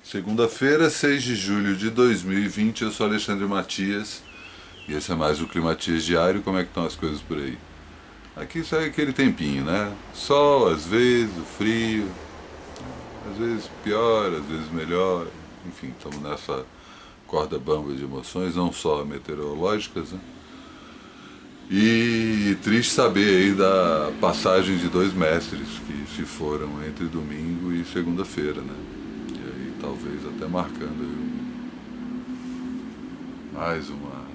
Segunda-feira, 6 de julho de 2020, eu sou Alexandre Matias e esse é mais o Climatias Diário. Como é que estão as coisas por aí? Aqui sai aquele tempinho, né? Sol, às vezes, o frio, às vezes pior, às vezes melhor. Enfim, estamos nessa corda bamba de emoções, não só meteorológicas, né? E triste saber aí da passagem de dois mestres que se foram entre domingo e segunda-feira, né? E aí talvez até marcando aí mais uma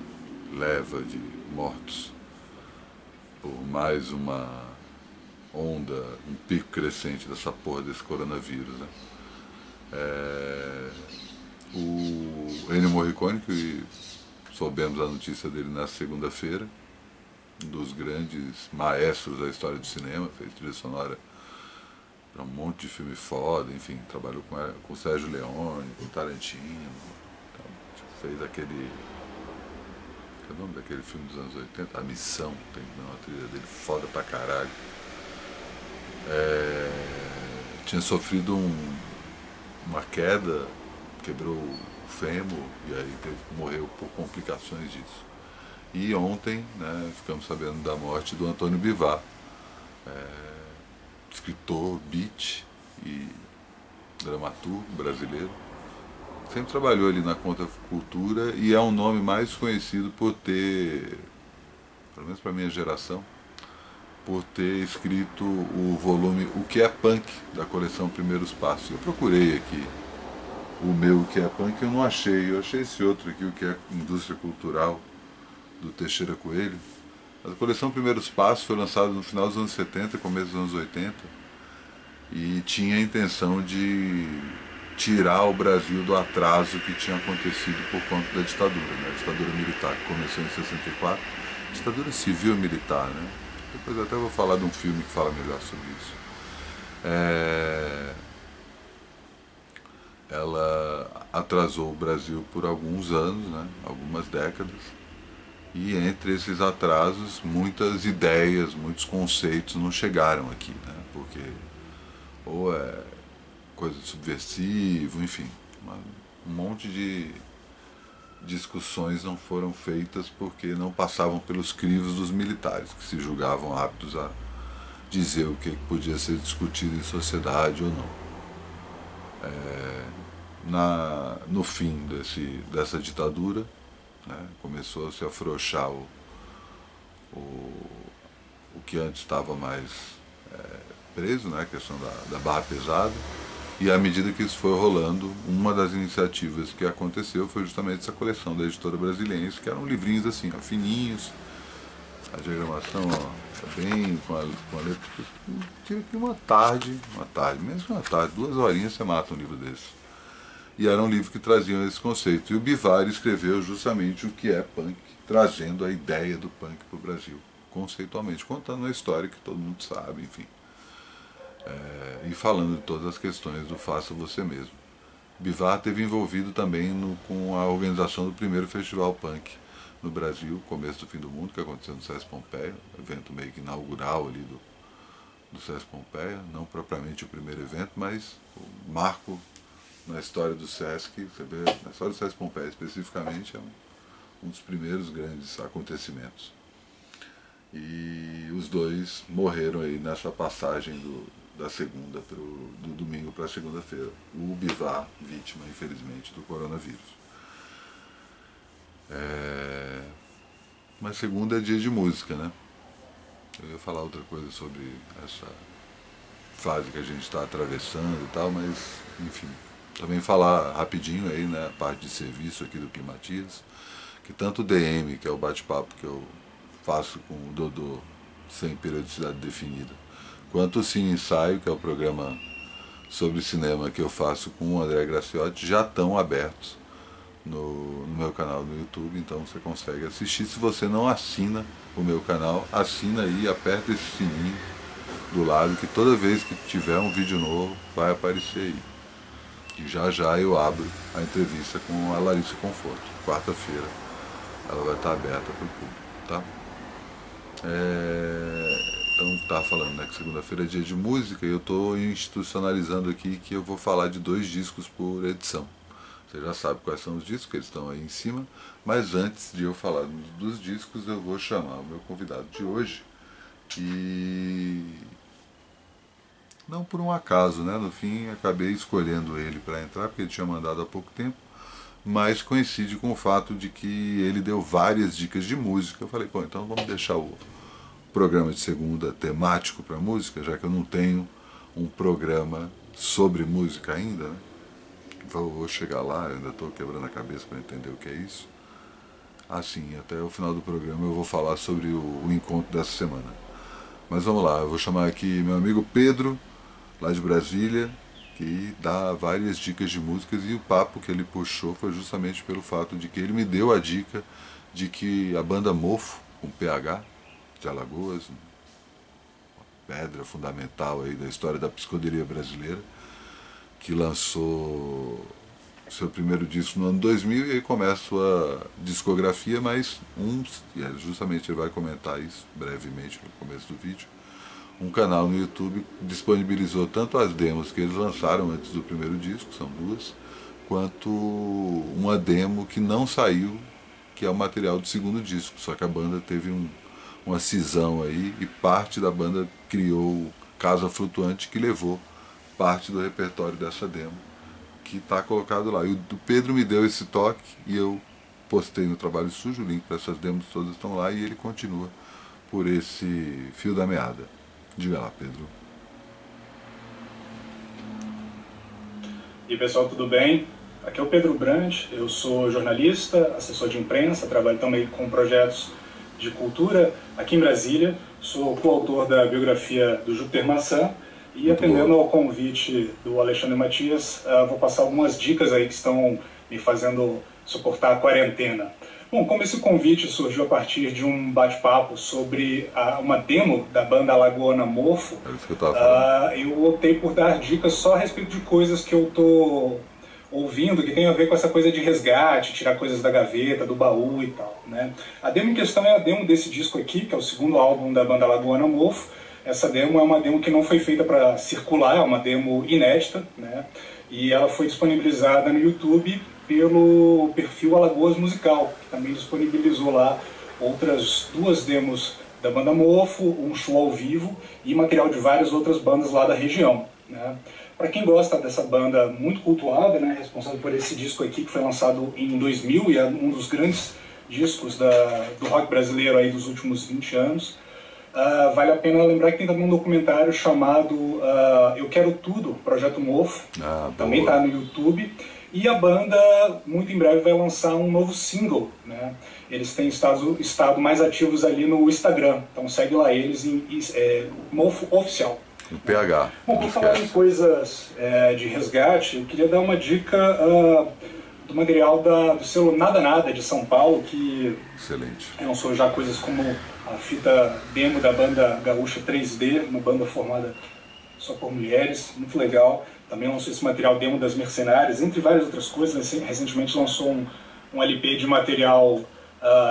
leva de mortos por mais uma onda, um pico crescente dessa porra desse coronavírus, né? O Ennio Morricone, que soubemos a notícia dele na segunda-feira, um dos grandes maestros da história do cinema, fez trilha sonora para um monte de filme foda, enfim, trabalhou com o Sérgio Leone, com o Tarantino, então, fez aquele. Qual é o nome daquele filme dos anos 80? A Missão, tem uma trilha dele foda pra caralho. Tinha sofrido uma queda, quebrou o fêmur e aí morreu por complicações disso. E ontem, né, ficamos sabendo da morte do Antônio Bivar, escritor, beat e dramaturgo brasileiro. Sempre trabalhou ali na contracultura e é um nome mais conhecido por ter, pelo menos para minha geração, por ter escrito o volume O que é Punk, da coleção Primeiros Passos. Eu procurei aqui o meu O que é Punk, eu não achei. Eu achei esse outro aqui, O que é Indústria Cultural, do Teixeira Coelho. A coleção Primeiros Passos foi lançada no final dos anos 70, começo dos anos 80, e tinha a intenção de tirar o Brasil do atraso que tinha acontecido por conta da ditadura, né? A ditadura militar, que começou em 64, ditadura civil militar, né? Depois eu até vou falar de um filme que fala melhor sobre isso. Ela atrasou o Brasil por alguns anos, né? Algumas décadas, e entre esses atrasos, muitas ideias, muitos conceitos não chegaram aqui, né? Porque ou é coisa de subversivo, enfim, um monte de discussões não foram feitas porque não passavam pelos crivos dos militares, que se julgavam aptos a dizer o que podia ser discutido em sociedade ou não. No fim dessa ditadura, né, começou a se afrouxar o que antes estava mais preso, né, a questão da barra pesada. E à medida que isso foi rolando, uma das iniciativas que aconteceu foi justamente essa coleção da editora Brasiliense, que eram livrinhos assim, ó, fininhos, a diagramação, ó, bem com a letra. Tive aqui uma tarde, mesmo que uma tarde, 2 horinhas você mata um livro desse. E era um livro que trazia esse conceito. E o Bivar escreveu justamente o que é punk, trazendo a ideia do punk para o Brasil, conceitualmente, contando uma história que todo mundo sabe, enfim. E falando de todas as questões do faça você mesmo. Bivar esteve envolvido também com a organização do primeiro festival punk no Brasil, Começo do Fim do Mundo, que aconteceu no Sesc Pompeia, evento meio que inaugural ali do Sesc Pompeia, não propriamente o primeiro evento, mas o marco na história do Sesc, você vê, na história do Sesc Pompeia especificamente, é um dos primeiros grandes acontecimentos. E os dois morreram aí nessa passagem da segunda do domingo para a segunda-feira. O Bivar, vítima, infelizmente, do coronavírus. Mas segunda é dia de música, né? Eu ia falar outra coisa sobre essa fase que a gente está atravessando e tal, mas enfim. Também falar rapidinho aí, né, a parte de serviço aqui do Climatias, que tanto o DM, que é o bate-papo que eu faço com o Dodô, sem periodicidade definida, quanto o Cine Ensaio, que é o programa sobre cinema que eu faço com o André Graciotti, já estão abertos no meu canal no YouTube, então você consegue assistir. Se você não assina o meu canal, assina aí, aperta esse sininho do lado, que toda vez que tiver um vídeo novo vai aparecer aí. E já já eu abro a entrevista com a Larissa Conforto. Quarta-feira ela vai estar aberta para o público, tá? Então tá falando, né, que segunda-feira é dia de música e eu estou institucionalizando aqui que eu vou falar de 2 discos por edição. Você já sabe quais são os discos, que eles estão aí em cima, mas antes de eu falar dos discos eu vou chamar o meu convidado de hoje e não por um acaso, né? No fim acabei escolhendo ele para entrar porque ele tinha mandado há pouco tempo, mas coincide com o fato de que ele deu várias dicas de música. Eu falei, pô, então vamos deixar o programa de segunda temático para música, já que eu não tenho um programa sobre música ainda, né? Vou chegar lá, eu ainda estou quebrando a cabeça para entender o que é isso. Assim, até o final do programa eu vou falar sobre o encontro dessa semana. Mas vamos lá, eu vou chamar aqui meu amigo Pedro, lá de Brasília, que dá várias dicas de músicas, e o papo que ele puxou foi justamente pelo fato de que ele me deu a dica de que a banda Mofo, com PH, de Alagoas, uma pedra fundamental aí da história da psicodelia brasileira, que lançou seu primeiro disco no ano 2000 e aí começa a sua discografia, mas justamente ele vai comentar isso brevemente no começo do vídeo. Um canal no YouTube disponibilizou tanto as demos que eles lançaram antes do primeiro disco, são 2, quanto uma demo que não saiu, que é o material do segundo disco, só que a banda teve uma cisão aí e parte da banda criou Casa Flutuante, que levou parte do repertório dessa demo, que está colocado lá. E o Pedro me deu esse toque e eu postei no Trabalho Sujo, o link para essas demos todas estão lá, e ele continua por esse fio da meada. Diga lá, Pedro. E aí, pessoal, tudo bem? Aqui é o Pedro Brandt, eu sou jornalista, assessor de imprensa, trabalho também com projetos de cultura aqui em Brasília, sou coautor da biografia do Júpiter Maçã e, muito atendendo bom ao convite do Alexandre Matias, vou passar algumas dicas aí que estão me fazendo suportar a quarentena. Bom, como esse convite surgiu a partir de um bate-papo sobre uma demo da banda alagoana Mofo, é isso que eu tava falando. Eu optei por dar dicas só a respeito de coisas que eu estou ouvindo, que tem a ver com essa coisa de resgate, tirar coisas da gaveta, do baú e tal, né? A demo em questão é a demo desse disco aqui, que é o segundo álbum da banda alagoana Mofo. Essa demo é uma demo que não foi feita para circular, é uma demo inédita, né? E ela foi disponibilizada no YouTube pelo perfil Alagoas Musical, que também disponibilizou lá outras 2 demos da banda Mofo, um show ao vivo e material de várias outras bandas lá da região, né? Para quem gosta dessa banda muito cultuada, né, responsável por esse disco aqui, que foi lançado em 2000 e é um dos grandes discos do rock brasileiro aí dos últimos 20 anos, vale a pena lembrar que tem também um documentário chamado Eu Quero Tudo, Projeto Mofo, também está no YouTube. E a banda, muito em breve, vai lançar um novo single, né? Eles têm estado mais ativos ali no Instagram, então segue lá eles em Mofo Oficial. No PH. Bom, por falar em coisas de resgate, eu queria dar uma dica do material do selo Nada Nada de São Paulo, que excelente. Lançou já coisas como a fita demo da banda gaúcha 3D, uma banda formada só por mulheres, muito legal. Também lançou esse material demo das Mercenárias, entre várias outras coisas. Recentemente lançou um LP de material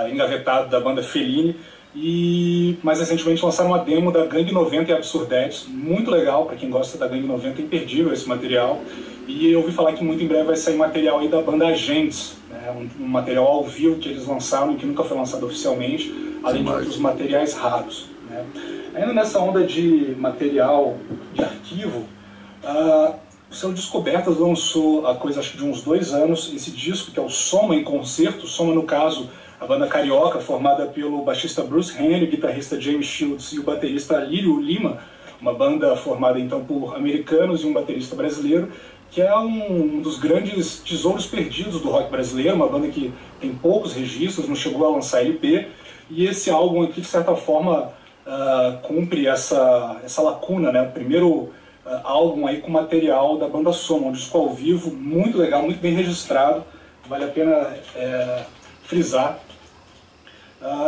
engavetado da banda Fellini. E mais recentemente lançaram uma demo da Gangue 90 e Absurdetes, muito legal para quem gosta da Gangue 90, imperdível esse material. E eu ouvi falar que muito em breve vai sair material aí da banda Agentes, né? Um material ao vivo que eles lançaram e que nunca foi lançado oficialmente, além de outros materiais raros, né? Ainda nessa onda de material de arquivo, o selo Descobertas lançou há coisa acho que de uns 2 anos esse disco que é o Soma em Concerto. Soma, no caso, a banda carioca, formada pelo baixista Bruce Henry, o guitarrista James Shields e o baterista Lírio Lima, uma banda formada então por americanos e um baterista brasileiro, que é um dos grandes tesouros perdidos do rock brasileiro, uma banda que tem poucos registros, não chegou a lançar LP, e esse álbum aqui, de certa forma, cumpre essa lacuna, né? O primeiro álbum aí com material da banda Soma, um disco ao vivo, muito legal, muito bem registrado, vale a pena frisar.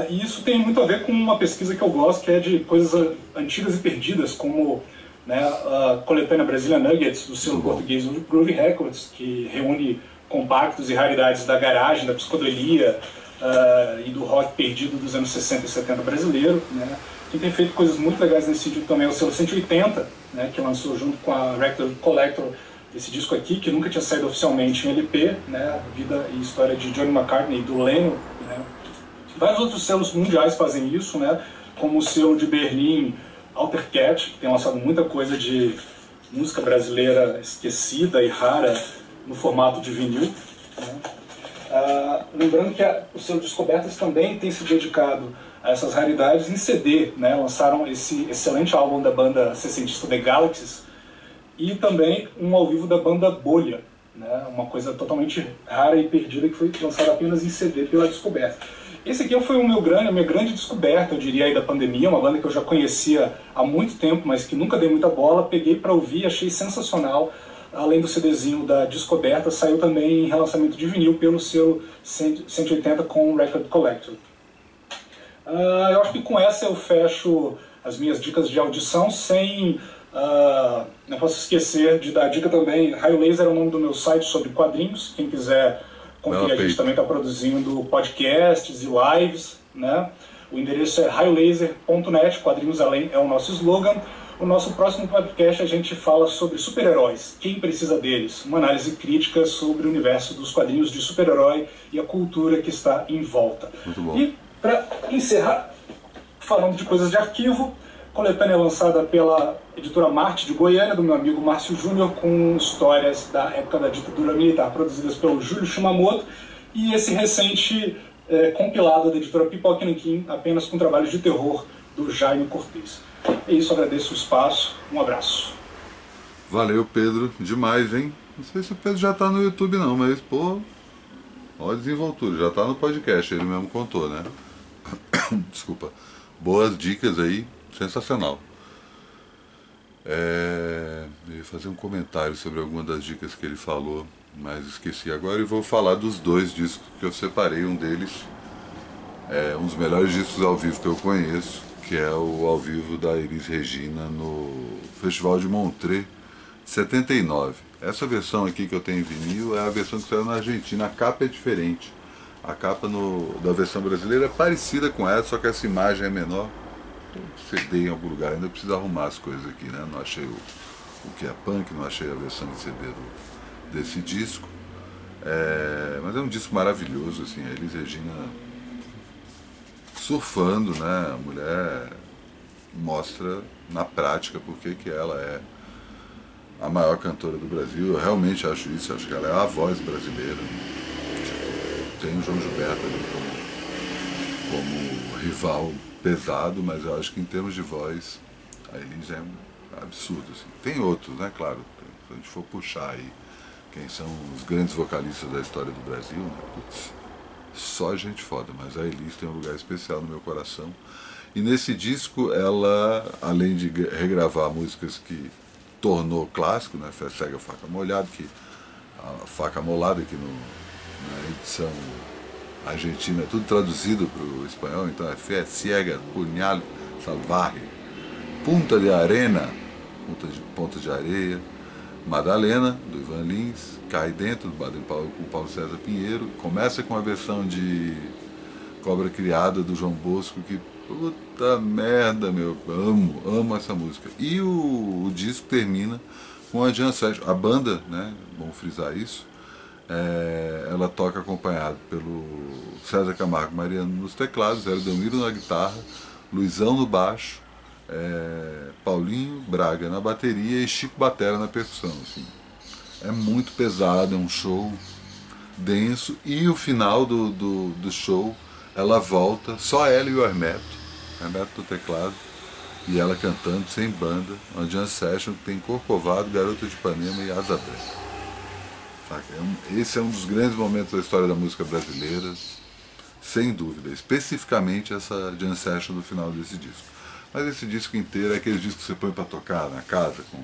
E isso tem muito a ver com uma pesquisa que eu gosto, que é de coisas antigas e perdidas, como, né, a coletânea Brasília Nuggets, do selo português Groove Records, que reúne compactos e raridades da garagem, da psicodelia e do rock perdido dos anos 60 e 70 brasileiro, né? Quem tem feito coisas muito legais nesse sentido também é o selo 180, né, que lançou junto com a Record Collector esse disco aqui, que nunca tinha saído oficialmente em LP, né, a vida e história de Johnny McCartney e do Lennon, né. Vários outros selos mundiais fazem isso, né, como o selo de Berlim Alter Cat, que tem lançado muita coisa de música brasileira esquecida e rara no formato de vinil, né. Lembrando que o selo Descobertas também tem se dedicado a essas raridades em CD, né? Lançaram esse excelente álbum da banda sessentista The Galaxies e também um ao vivo da banda Bolha, né? Uma coisa totalmente rara e perdida que foi lançada apenas em CD pela Descoberta. Esse aqui foi a minha grande descoberta, eu diria, aí da pandemia, uma banda que eu já conhecia há muito tempo, mas que nunca dei muita bola, peguei para ouvir, achei sensacional. Além do CDzinho da Descoberta, saiu também em relançamento de vinil pelo selo 180 com Record Collector. Eu acho que com essa eu fecho as minhas dicas de audição, sem... não posso esquecer de dar dica também. Raio Laser é o nome do meu site sobre quadrinhos. Quem quiser conferir, a gente também está produzindo podcasts e lives, né? O endereço é raiolaser.net, quadrinhos além é o nosso slogan. O nosso próximo podcast a gente fala sobre super-heróis, quem precisa deles, uma análise crítica sobre o universo dos quadrinhos de super-herói e a cultura que está em volta. Muito bom. E para encerrar, falando de coisas de arquivo, coletânea lançada pela editora Marte de Goiânia, do meu amigo Márcio Júnior, com histórias da época da ditadura militar, produzidas pelo Júlio Shimamoto, e esse recente compilado da editora Pipoca Nanquim, apenas com trabalhos de terror do Jaime Cortez. É isso, agradeço o espaço, um abraço. Valeu, Pedro, demais, hein? Não sei se o Pedro já tá no YouTube não, mas, pô, ó a desenvoltura, já tá no podcast, ele mesmo contou, né? Desculpa. Boas dicas aí, sensacional. Eu ia fazer um comentário sobre alguma das dicas que ele falou, mas esqueci agora e vou falar dos dois discos que eu separei. Um deles é um dos melhores discos ao vivo que eu conheço, que é o ao vivo da Elis Regina no Festival de Montreux, 79. Essa versão aqui que eu tenho em vinil é a versão que saiu na Argentina, a capa é diferente. A capa da versão brasileira é parecida com essa, só que essa imagem é menor. Eu CD em algum lugar, ainda preciso arrumar as coisas aqui, né? Não achei o que é punk, não achei a versão em CD desse disco. Mas é um disco maravilhoso, assim, a Elis Regina surfando, né? A mulher mostra na prática porque que ela é a maior cantora do Brasil. Eu realmente acho isso, acho que ela é a voz brasileira. Tem o João Gilberto ali como rival pesado, mas eu acho que em termos de voz a Elis é absurdo, assim. Tem outros, né, claro, se a gente for puxar aí quem são os grandes vocalistas da história do Brasil, né, putz, só gente foda, mas a Elis tem um lugar especial no meu coração. E nesse disco ela, além de regravar músicas que tornou clássico, né, Fé Cega, Faca Molhada, que a Faca Molada, que na edição argentina é tudo traduzido para o espanhol, então é Fé Cega, Punhal Salvaje, Punta de Arena, Ponta de Areia, Madalena, do Ivan Lins, Cai Dentro, do Baden Powell com Paulo César Pinheiro. Começa com a versão de Cobra Criada, do João Bosco, que puta merda, meu, amo essa música. E o disco termina com a Jam Session. A banda, né, bom frisar isso, ela toca acompanhado pelo César Camargo Mariano nos teclados, Hélio Delmiro na guitarra, Luizão no baixo, Paulinho Braga na bateria e Chico Batera na percussão, assim. É muito pesado, é um show denso, e o final do show ela volta, só ela e o Hermeto do teclado, e ela cantando sem banda, uma jam session que tem Corcovado, Garota de Ipanema e Asa Branca. Esse é um dos grandes momentos da história da música brasileira, sem dúvida, especificamente essa jam session do final desse disco. Mas esse disco inteiro é aquele disco que você põe para tocar na casa, com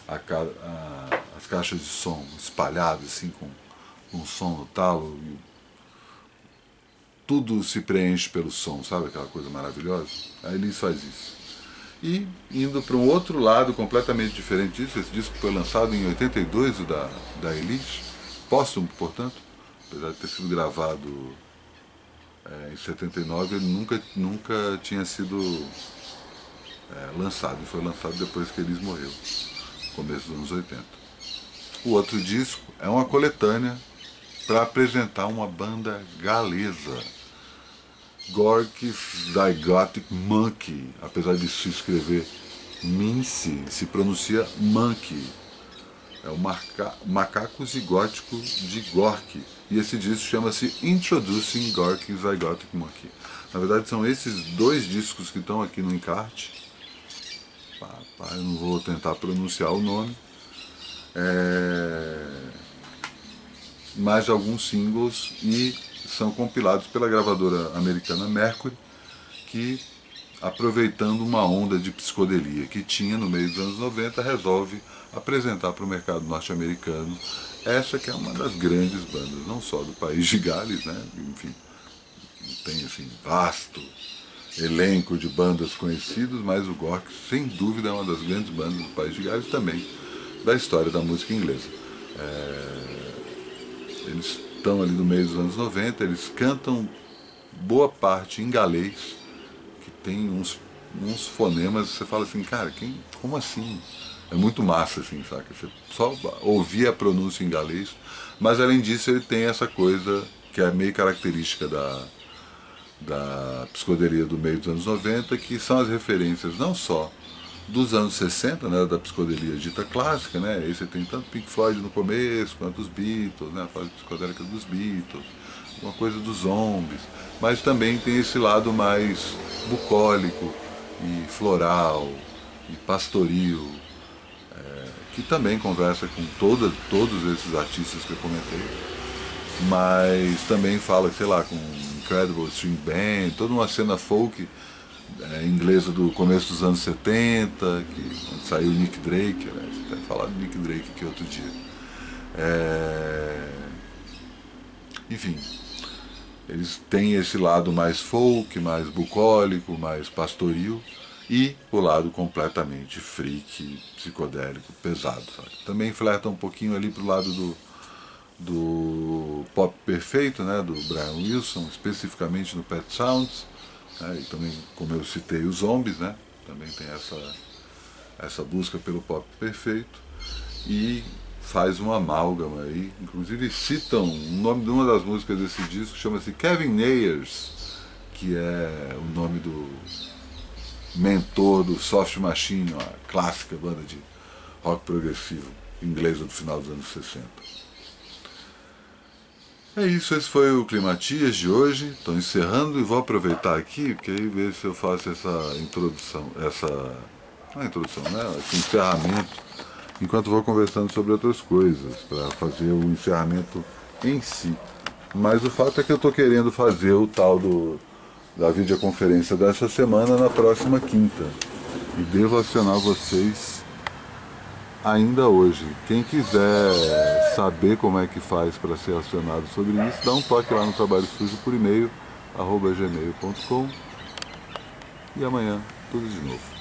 as caixas de som espalhadas, assim, com som no talo. Tudo se preenche pelo som, sabe aquela coisa maravilhosa? A Elis faz isso. E indo para um outro lado completamente diferente disso, esse disco foi lançado em 82, o da Elis, póstumo, portanto, apesar de ter sido gravado em 79 ele nunca tinha sido lançado, e foi lançado depois que Elis morreu, começo dos anos 80. O outro disco é uma coletânea para apresentar uma banda galesa, Gorky Zygotic Monkey, apesar de se escrever Mince, se pronuncia Monkey. É o macaco zigótico de Gorky. E esse disco chama-se Introducing Gorky Zygotic Monkey. Na verdade são esses dois discos que estão aqui no encarte. Eu não vou tentar pronunciar o nome. Mais alguns singles, e são compilados pela gravadora americana Mercury, que, aproveitando uma onda de psicodelia que tinha no meio dos anos 90, resolve apresentar para o mercado norte-americano essa que é uma das grandes bandas, não só do país de Gales, né? Enfim, tem assim vasto elenco de bandas conhecidas, mas o Gorky, sem dúvida, é uma das grandes bandas do país de Gales, também da história da música inglesa. Eles estão ali no meio dos anos 90, eles cantam boa parte em galês, que tem uns fonemas, você fala assim, cara, como assim? É muito massa, assim, saca? Você só ouvir a pronúncia em galês, mas além disso ele tem essa coisa que é meio característica da psicodelia do meio dos anos 90, que são as referências não só dos anos 60, né, da psicodelia dita clássica, né? Aí você tem tanto Pink Floyd no começo, quanto os Beatles, né, a fase psicodélica dos Beatles, uma coisa dos Zombies, mas também tem esse lado mais bucólico e floral e pastoril, que também conversa com todos esses artistas que eu comentei, mas também fala, sei lá, com Incredible String Band, toda uma cena folk inglesa do começo dos anos 70, quando saiu Nick Drake, né? Você até falar de Nick Drake aqui outro dia. Enfim, eles têm esse lado mais folk, mais bucólico, mais pastoril, e o lado completamente freak, psicodélico, pesado, sabe? Também flerta um pouquinho ali pro lado do pop perfeito, né, do Brian Wilson, especificamente no Pet Sounds, né, e também, como eu citei, os Zombies, né, também tem essa busca pelo pop perfeito, e faz uma amálgama aí, inclusive citam o nome de uma das músicas desse disco, chama-se Kevin Nayers, que é o nome do mentor do Soft Machine, uma clássica banda de rock progressivo inglesa do final dos anos 60. É isso, esse foi o Climatias de hoje. Estou encerrando e vou aproveitar aqui, porque aí ver se eu faço essa introdução, não é introdução, né? Esse encerramento, enquanto vou conversando sobre outras coisas, para fazer o encerramento em si. Mas o fato é que eu estou querendo fazer o tal da videoconferência dessa semana na próxima quinta. E devo acionar vocês ainda hoje. Quem quiser saber como é que faz para ser acionado sobre isso, dá um toque lá no Trabalho Sujo por e-mail, @gmail.com. E amanhã, tudo de novo.